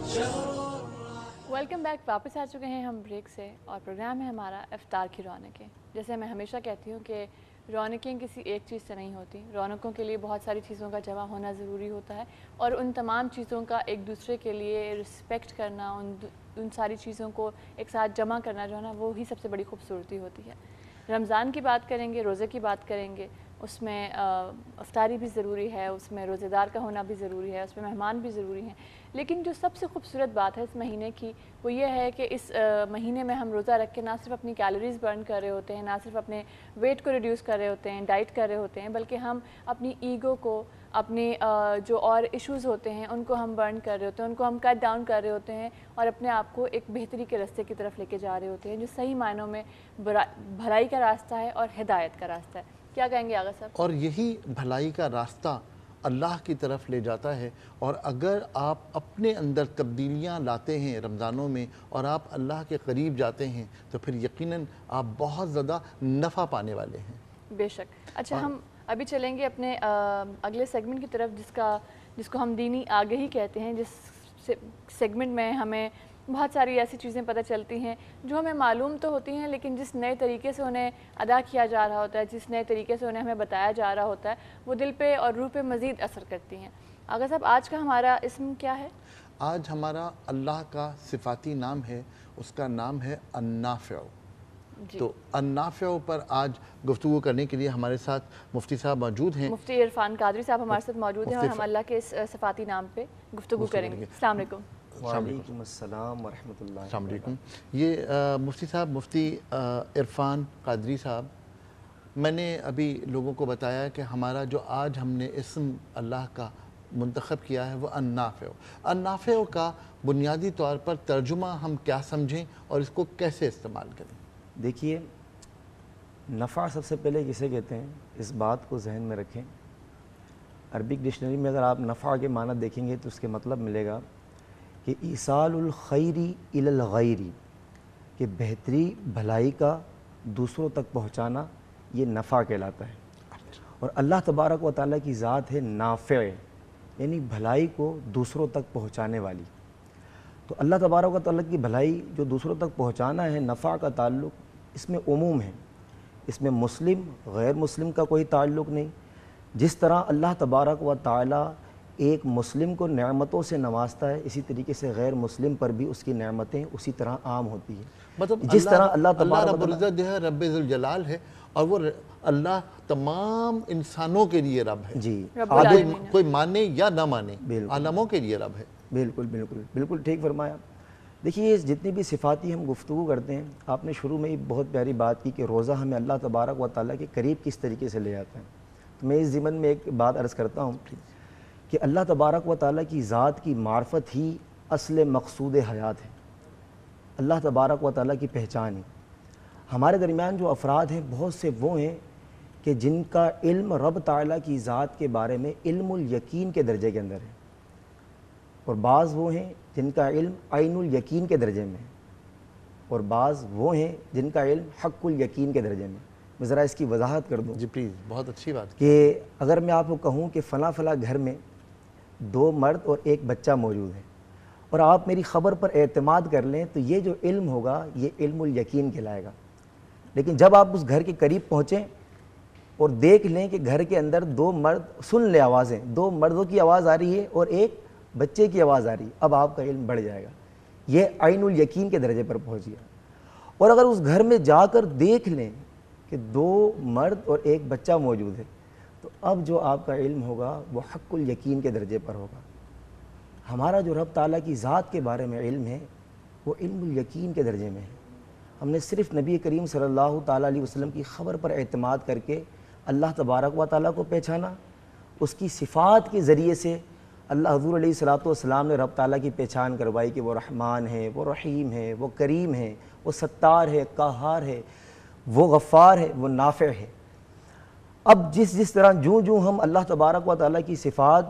Welcome back. واپس آ چکے ہیں ہم بریک سے اور پروگرام ہے ہمارا افطار کی رونقیں. جیسے میں ہمیشہ کہتی ہوں کہ رونقیں کسی ایک چیز سے نہیں ہوتی. رونقوں کے لیے بہت ساری چیزوں کا جمع ہونا ضروری ہوتا ہے اور ان تمام چیزوں کا ایک دوسرے کے لیے رسپیکٹ کرنا, ان ساری چیزوں کو ایک ساتھ جمع کرنا جو ہے نا, وہی سب سے بڑی خوبصورتی ہوتی ہے. رمضان کی بات کریں گے, روزے کی بات کریں گے, اس میں افطاری بھی ضروری ہے, اس میں روزے دار کا ہونا بھی ضروری ہے, اس میں مہمان بھی ضروری ہیں. لیکن جو سب سے خوبصورت بات ہے اس مہینے کی وہ یہ ہے کہ اس مہینے میں ہم روزہ رکھ کے نہ صرف اپنی کیلوریز برن کر رہے ہوتے ہیں, نہ صرف اپنے ویٹ کو ریڈیوس کر رہے ہوتے ہیں, ڈائٹ کر رہے ہوتے ہیں, بلکہ ہم اپنی ایگو کو, اپنی جو اور ایشوز ہوتے ہیں ان کو ہم برن کر رہے ہوتے ہیں, ان کو ہم کٹ ڈاؤن کر رہے ہوتے ہیں اور اپنے آپ کو ایک بہتری کے راستے کی طرف لے کے جا رہے ہوتے ہیں, جو صحیح معنوں میں بھلائی کا راستہ ہے اور ہدایت کا راستہ ہے. کیا کہیں گے آغا صاحب؟ اور یہی بھلائی کا راستہ اللہ کی طرف لے جاتا ہے. اور اگر آپ اپنے اندر تبدیلیاں لاتے ہیں رمضانوں میں اور آپ اللہ کے قریب جاتے ہیں تو پھر یقیناً آپ بہت زیادہ نفع پانے والے ہیں. بے شک. اچھا, ہم ابھی چلیں گے اپنے اگلے سیگمنٹ کی طرف جس کو ہم دینی آگہی کہتے ہیں, جس سیگمنٹ میں ہمیں بہت ساری ایسی چیزیں پتہ چلتی ہیں جو ہمیں معلوم تو ہوتی ہیں لیکن جس نئے طریقے سے انہیں ادا کیا جا رہا ہوتا ہے, جس نئے طریقے سے انہیں ہمیں بتایا جا رہا ہوتا ہے, وہ دل پہ اور روح پہ مزید اثر کرتی ہیں. آغا صاحب, آج کا ہمارا اسم کیا ہے؟ آج ہمارا اللہ کا صفاتی نام ہے, اس کا نام ہے النافع. تو النافع پر آج گفتگو کرنے کے لیے ہمارے ساتھ مفتی صاحب موجود ہیں. مفتی عرفان قادری صاحب ہمارے ساتھ موجود ہیں اور ہم اللہ کے اس صفاتی نام پہ گفتگو کریں گے. السلام علیکم. وعلیکم السلام ورحمۃ اللہ. السلام علیکم. یہ مفتی صاحب, مفتی عرفان قادری صاحب, میں نے ابھی لوگوں کو بتایا کہ ہمارا جو آج ہم نے اسم اللہ کا منتخب کیا ہے وہ النافع. النافع کا بنیادی طور پر ترجمہ ہم کیا سمجھیں اور اس کو کیسے استعمال کریں؟ دیکھیے, نفع سب سے پہلے کسے کہتے ہیں اس بات کو ذہن میں رکھیں. عربک ڈکشنری میں اگر آپ نفع کے معنی دیکھیں گے تو اس کے مطلب ملے گا کہ ایصال الخیری الی الغیری, کہ بہتری بھلائی کا دوسروں تک پہنچانا, یہ نفع کہلاتا ہے. اور اللہ تبارک و تعالیٰ کی ذات ہے نافع, یعنی بھلائی کو دوسروں تک پہنچانے والی. تو اللہ تبارک و تعالیٰ کی بھلائی جو دوسروں تک پہنچانا ہے, نفع کا تعلق اس میں عموم ہے, اس میں مسلم غیر مسلم کا کوئی تعلق نہیں. جس طرح اللہ تبارک و تعالیٰ ایک مسلم کو نعمتوں سے نوازتا ہے, اسی طریقے سے غیر مسلم پر بھی اس کی نعمتیں اسی طرح عام ہوتی ہیں. مطلب جس طرح اللہ تبارک رب العزت جو ہے رب ذوالجلال ہے اور وہ اللہ تمام انسانوں کے لیے رب ہے. جی, کوئی مانے یا نہ مانے, عالموں کے لیے رب ہے. بالکل بالکل بالکل ٹھیک فرمایا. دیکھیے, جتنی بھی صفاتی ہم گفتگو کرتے ہیں, آپ نے شروع میں ہی بہت پیاری بات کی کہ روزہ ہمیں اللہ تبارک و تعالیٰ کے قریب کس طریقے سے لے جاتا ہے. تو میں اس ضمن میں ایک بات عرض کرتا ہوں کہ اللہ تبارک و تعالیٰ کی ذات کی معرفت ہی اصل مقصود حیات ہے. اللہ تبارک و تعالیٰ کی پہچان ہے. ہمارے درمیان جو افراد ہیں بہت سے وہ ہیں کہ جن کا علم رب تعالیٰ کی ذات کے بارے میں علم الیقین کے درجے کے اندر ہے, اور بعض وہ ہیں جن کا علم عین الیقین کے درجے میں ہے, اور بعض وہ ہیں جن کا علم حق الیقین کے درجے میں. میں ذرا اس کی وضاحت کر دوں. جی پلیز, بہت اچھی بات. کہ اگر میں آپ کو کہوں کہ فلاں فلاں گھر میں 2 مرد اور 1 بچہ موجود ہے, اور آپ میری خبر پر اعتماد کر لیں, تو یہ جو علم ہوگا یہ علم الیقین کہلائے گا. لیکن جب آپ اس گھر کے قریب پہنچیں اور دیکھ لیں کہ گھر کے اندر 2 مرد, سن لیں آوازیں, 2 مردوں کی آواز آ رہی ہے اور 1 بچے کی آواز آ رہی ہے, اب آپ کا علم بڑھ جائے گا, یہ عین الیقین کے درجے پر پہنچ گیا. اور اگر اس گھر میں جا کر دیکھ لیں کہ 2 مرد اور 1 بچہ موجود ہے, تو اب جو آپ کا علم ہوگا وہ حق الیقین کے درجے پر ہوگا. ہمارا جو رب تعالیٰ کی ذات کے بارے میں علم ہے وہ علم الیقین کے درجے میں ہے. ہم نے صرف نبی کریم صلی اللہ تعالیٰ علیہ وسلم کی خبر پر اعتماد کر کے اللہ تبارک و تعالیٰ کو پہچانا. اس کی صفات کے ذریعے سے اللہ حضور علیہ الصلوۃ والسلام نے رب تعالیٰ کی پہچان کروائی کہ وہ رحمان ہے, وہ رحیم ہے, وہ کریم ہے, وہ ستار ہے, قہار ہے, وہ غفار ہے, وہ نافع ہے. اب جس طرح جو ہم اللہ تبارک و تعالیٰ کی صفات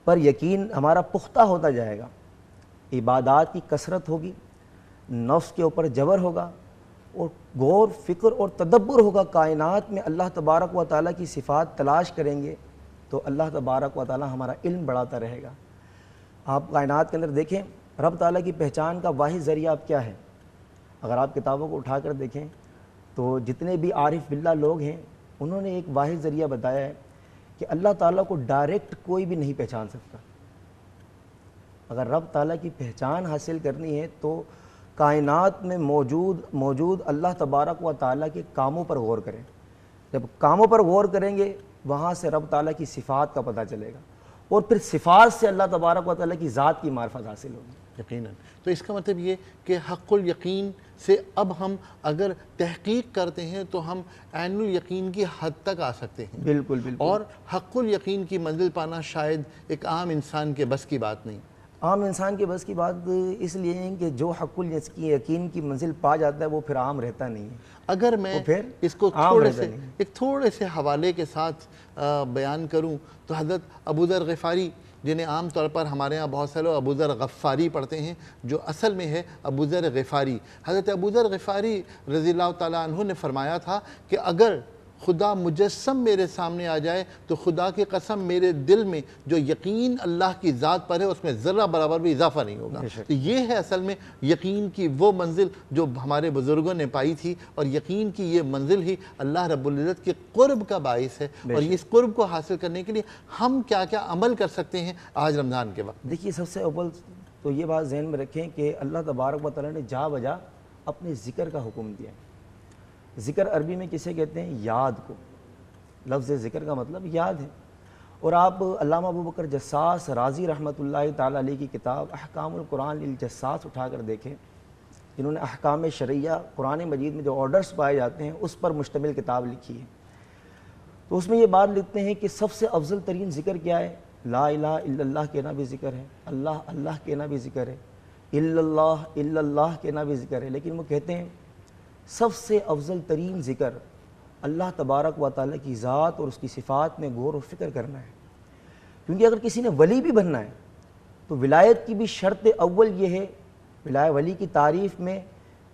پر یقین ہمارا پختہ ہوتا جائے گا, عبادات کی کثرت ہوگی, نفس کے اوپر جبر ہوگا, اور غور فکر اور تدبر ہوگا کائنات میں اللہ تبارک و تعالیٰ کی صفات تلاش کریں گے, تو اللہ تبارک و تعالیٰ ہمارا علم بڑھاتا رہے گا. آپ کائنات کے اندر دیکھیں, رب تعالیٰ کی پہچان کا واحد ذریعہ اب کیا ہے؟ اگر آپ کتابوں کو اٹھا کر دیکھیں تو جتنے بھی عارف باللہ لوگ ہیں انہوں نے ایک واحد ذریعہ بتایا ہے کہ اللہ تعالیٰ کو ڈائریکٹ کوئی بھی نہیں پہچان سکتا۔ اگر رب تعالیٰ کی پہچان حاصل کرنی ہے تو کائنات میں موجود اللہ تبارک و تعالیٰ کے کاموں پر غور کریں۔ جب کاموں پر غور کریں گے وہاں سے رب تعالیٰ کی صفات کا پتہ چلے گا، اور پھر صفات سے اللہ تبارک و تعالیٰ کی ذات کی معرفت حاصل ہوگی۔ یقیناً۔ تو اس کا مطلب یہ کہ حق الیقین سے اب ہم اگر تحقیق کرتے ہیں تو ہم عین الیقین کی حد تک آ سکتے ہیں۔ بالکل بالکل۔ اور حق الیقین کی منزل پانا شاید ایک عام انسان کے بس کی بات نہیں۔ عام انسان کے بس کی بات اس لیے ہے کہ جو حق الیقین کی منزل پا جاتا ہے وہ پھر عام رہتا نہیں ہے۔ اگر میں اس کو تھوڑے سے حوالے کے ساتھ بیان کروں تو حضرت ابو ذر غفاری، جنہیں عام طور پر ہمارے ہاں بہت سے لوگ ابو ذر غفاری پڑھتے ہیں، جو اصل میں ہے ابو ذر غفاری، حضرت ابو ذر غفاری رضی اللہ تعالیٰ عنہ نے فرمایا تھا کہ اگر خدا مجسم میرے سامنے آ جائے تو خدا کی قسم میرے دل میں جو یقین اللہ کی ذات پر ہے اس میں ذرہ برابر بھی اضافہ نہیں ہوگا۔ تو یہ ہے اصل میں یقین کی وہ منزل جو ہمارے بزرگوں نے پائی تھی، اور یقین کی یہ منزل ہی اللہ رب العزت کے قرب کا باعث ہے۔ اور اس قرب کو حاصل کرنے کے لیے ہم کیا کیا عمل کر سکتے ہیں آج رمضان کے وقت؟ دیکھیے، سب سے اول تو یہ بات ذہن میں رکھیں کہ اللہ تبارک و تعالیٰ نے جا بجا اپنے ذکر کا حکم دیا ہے۔ ذکر عربی میں کسے کہتے ہیں؟ یاد کو۔ لفظ ذکر کا مطلب یاد ہے۔ اور آپ علامہ ابو بکر جساس رازی رحمۃ اللہ تعالیٰ علیہ کی کتاب احکام القرآن للجساس اٹھا کر دیکھیں، جنہوں نے احکام شرعیہ قرآن مجید میں جو آرڈرز پائے جاتے ہیں اس پر مشتمل کتاب لکھی ہے، تو اس میں یہ بات لکھتے ہیں کہ سب سے افضل ترین ذکر کیا ہے؟ لا الہ الا اللہ کہنا بھی ذکر ہے، اللہ اللہ کہنا بھی ذکر ہے، الا اللہ کہنا بھی ذکر ہے۔ لیکن وہ کہتے ہیں سب سے افضل ترین ذکر اللہ تبارک و تعالیٰ کی ذات اور اس کی صفات میں غور و فکر کرنا ہے، کیونکہ اگر کسی نے ولی بھی بننا ہے تو ولایت کی بھی شرط اول یہ ہے، ولی کی تعریف میں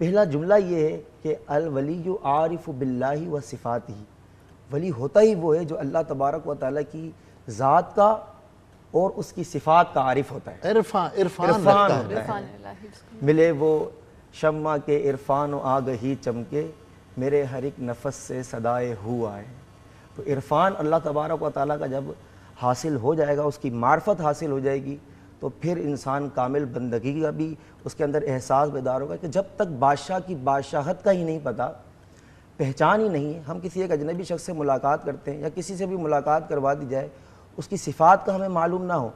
پہلا جملہ یہ ہے کہ الولی عارف باللہ و صفاتہ، ولی ہوتا ہی وہ ہے جو اللہ تبارک و تعالیٰ کی ذات کا اور اس کی صفات کا عارف ہوتا ہے، عرفان ہوتا ہے۔ ملے وہ شمع کے عرفان و آگہی چمکے، میرے ہر ایک نفس سے صدائے ہو آئے۔ تو عرفان اللہ تبارک و تعالیٰ کا جب حاصل ہو جائے گا، اس کی معرفت حاصل ہو جائے گی، تو پھر انسان کامل بندگی کا بھی اس کے اندر احساس بیدار ہوگا کہ جب تک بادشاہ کی بادشاہت کا ہی نہیں پتہ، پہچان ہی نہیں ہے، ہم کسی ایک اجنبی شخص سے ملاقات کرتے ہیں یا کسی سے بھی ملاقات کروا دی جائے، اس کی صفات کا ہمیں معلوم نہ ہو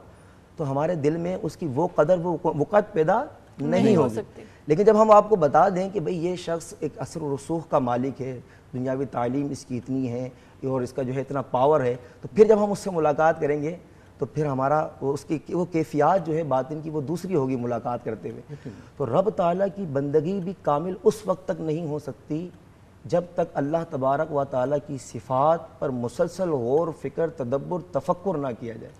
تو ہمارے دل میں اس کی وہ قدر وہ وقت پیدا نہیں ہو سکتی۔ لیکن جب ہم آپ کو بتا دیں کہ بھئی یہ شخص ایک اثر و رسوخ کا مالک ہے، دنیاوی تعلیم اس کی اتنی ہے اور اس کا جو ہے اتنا پاور ہے، تو پھر جب ہم اس سے ملاقات کریں گے تو پھر ہمارا اس کی وہ کیفیات جو ہے باطن کی وہ دوسری ہوگی ملاقات کرتے ہوئے۔ تو رب تعالیٰ کی بندگی بھی کامل اس وقت تک نہیں ہو سکتی جب تک اللہ تبارک و تعالیٰ کی صفات پر مسلسل غور فکر تدبر تفکر نہ کیا جائے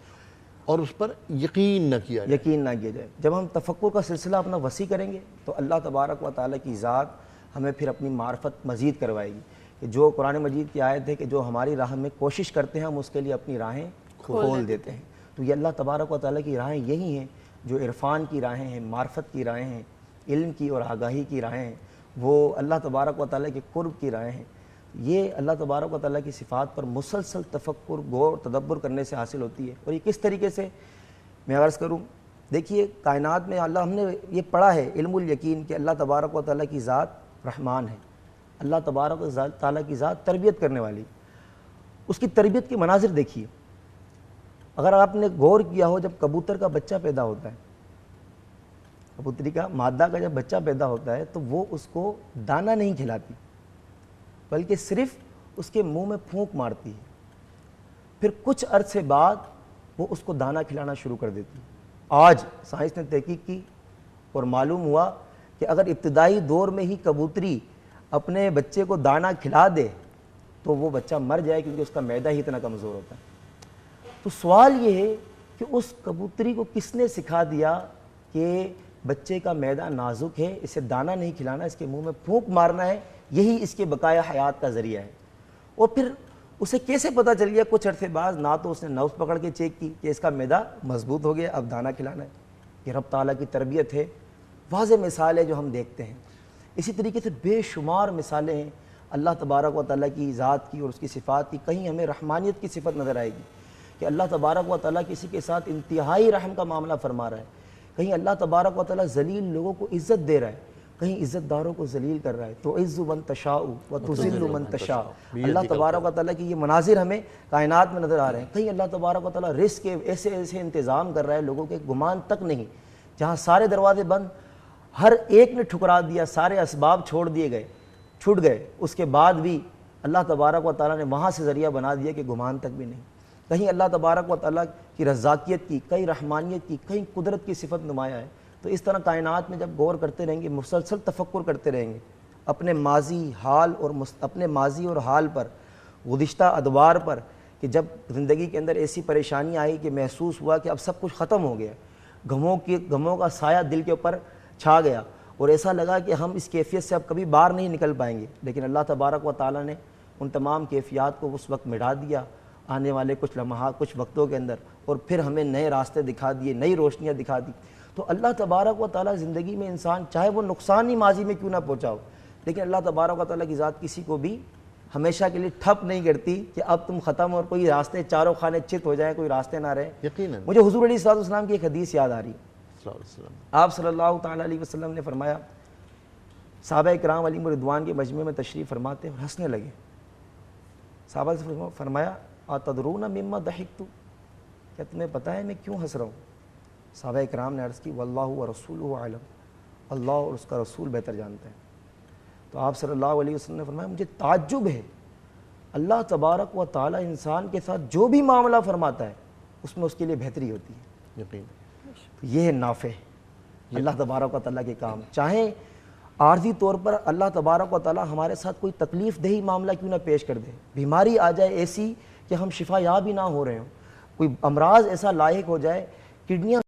اور اس پر یقین نہ کیا جائے۔ جب ہم تفکر کا سلسلہ اپنا وسیع کریں گے تو اللہ تبارک و تعالیٰ کی ذات ہمیں پھر اپنی معرفت مزید کروائے گی، کہ جو قرآن مجید کی آیت ہے کہ جو ہماری راہ میں کوشش کرتے ہیں ہم اس کے لیے اپنی راہیں کھول دیتے ہیں۔ تو یہ اللہ تبارک و تعالیٰ کی راہیں یہی ہیں جو عرفان کی راہیں ہیں، معرفت کی راہیں ہیں، علم کی اور آگاہی کی راہیں ہیں، وہ اللہ تبارک و تعالیٰ کے قرب کی راہیں ہیں۔ یہ اللہ تبارک و تعالیٰ کی صفات پر مسلسل تفکر غور تدبر کرنے سے حاصل ہوتی ہے۔ اور یہ کس طریقے سے میں عرض کروں، دیکھیے کائنات میں ہم نے یہ پڑھا ہے علم الیقین کہ اللہ تبارک و تعالیٰ کی ذات رحمان ہے، اللہ تبارک و تعالیٰ کی ذات تربیت کرنے والی۔ اس کی تربیت کے مناظر دیکھیے، اگر آپ نے غور کیا ہو، جب کبوتر کا بچہ پیدا ہوتا ہے، کبوتری کا مادہ کا جب بچہ پیدا ہوتا ہے تو وہ اس کو دانہ نہیں کھلاتی بلکہ صرف اس کے منہ میں پھونک مارتی ہے، پھر کچھ عرصے بعد وہ اس کو دانہ کھلانا شروع کر دیتی ہے۔ آج سائنس نے تحقیق کی اور معلوم ہوا کہ اگر ابتدائی دور میں ہی کبوتری اپنے بچے کو دانہ کھلا دے تو وہ بچہ مر جائے، کیونکہ اس کا معدہ ہی اتنا کمزور ہوتا ہے۔ تو سوال یہ ہے کہ اس کبوتری کو کس نے سکھا دیا کہ بچے کا معدہ نازک ہے، اسے دانہ نہیں کھلانا، اس کے منہ میں پھونک مارنا ہے، یہی اس کے بقایا حیات کا ذریعہ ہے۔ اور پھر اسے کیسے پتہ چل گیا؟ کچھ عرصے بعد نہ تو اس نے نبض پکڑ کے چیک کی کہ اس کا معدہ مضبوط ہو گیا، اب دانہ کھلانا ہے، یہ رب تعالیٰ کی تربیت ہے، واضح مثال ہے جو ہم دیکھتے ہیں۔ اسی طریقے سے بے شمار مثالیں ہیں اللہ تبارک و تعالیٰ کی ذات کی اور اس کی صفات کی۔ کہیں ہمیں رحمانیت کی صفت نظر آئے گی کہ اللہ تبارک و تعالیٰ کسی کے ساتھ انتہائی رحم کا معاملہ فرما رہا ہے، کہیں اللہ تبارک و تعالیٰ ذلیل لوگوں کو عزت دے رہا ہے، کہیں عزت داروں کو ذلیل کر رہا ہے۔ تو عز من تشاء و تذل من تشاء، اللہ تبارک و تعالیٰ کی یہ مناظر ہمیں کائنات میں نظر آ رہے ہیں۔ کہیں اللہ تبارک و تعالیٰ رزق کے ایسے ایسے انتظام کر رہا ہے لوگوں کے گمان تک نہیں، جہاں سارے دروازے بند، ہر ایک نے ٹھکرا دیا، سارے اسباب چھوڑ دیے گئے، چھوٹ گئے، اس کے بعد بھی اللہ تبارک و تعالیٰ نے وہاں سے ذریعہ بنا دیا کہ گمان تک بھی نہیں۔ کہیں اللہ تبارک و تعالیٰ کی رزاقیت کی، کہیں رحمانیت کی، کہیں قدرت کی صفت نمایاں ہے۔ تو اس طرح کائنات میں جب غور کرتے رہیں گے، مسلسل تفکر کرتے رہیں گے اپنے ماضی حال اور اپنے ماضی اور حال پر، گزشتہ ادوار پر، کہ جب زندگی کے اندر ایسی پریشانی آئی کہ محسوس ہوا کہ اب سب کچھ ختم ہو گیا، غموں کا سایہ دل کے اوپر چھا گیا اور ایسا لگا کہ ہم اس کیفیت سے اب کبھی باہر نہیں نکل پائیں گے، لیکن اللہ تبارک و تعالیٰ نے ان تمام کیفیات کو اس وقت مٹا دیا آنے والے کچھ لمحات، کچھ وقتوں کے اندر، اور پھر ہمیں نئے راستے دکھا دیے، نئی روشنیاں دکھا دی۔ تو اللہ تبارک و تعالیٰ زندگی میں انسان چاہے وہ نقصان ہی ماضی میں کیوں نہ پہنچا ہو، لیکن اللہ تبارک و تعالیٰ کی ذات کسی کو بھی ہمیشہ کے لیے ٹھپ نہیں کرتی کہ اب تم ختم اور کوئی راستے چاروں خانے چت ہو جائیں، کوئی راستے نہ رہے۔ یقیناً مجھے حضور علیہ الصلوۃ والسلام کی ایک حدیث یاد آ رہی ہے۔ آپ صلی اللہ تعالیٰ علیہ وسلم نے فرمایا، صحابہ اکرام علیہم رضوان کے مجمع میں تشریف فرماتے اور ہنسنے لگے۔ صحابہ سے فرمایا، اتدرون مما ضحکت، کیا تمہیں پتہ ہے میں کیوں ہنس رہا ہوں؟ صحابہ اکرام نے عرض کی، واللہ ورسولہ اعلم، اللہ اور اس کا رسول بہتر جانتے ہیں۔ تو آپ صلی اللہ علیہ وسلم نے فرمایا، مجھے تعجب ہے، اللہ تبارک و تعالیٰ انسان کے ساتھ جو بھی معاملہ فرماتا ہے اس میں اس کے لیے بہتری ہوتی ہے۔ یقین تو یہ ہے نافع اللہ تبارک و تعالیٰ کے کام، چاہے عارضی طور پر اللہ تبارک و تعالیٰ ہمارے ساتھ کوئی تکلیف دہی معاملہ کیوں نہ پیش کر دے، بیماری آ جائے ایسی کہ ہم شفا یاب ہی نہ ہو رہے ہوں، کوئی امراض ایسا لاحق ہو جائے، کڈنیاں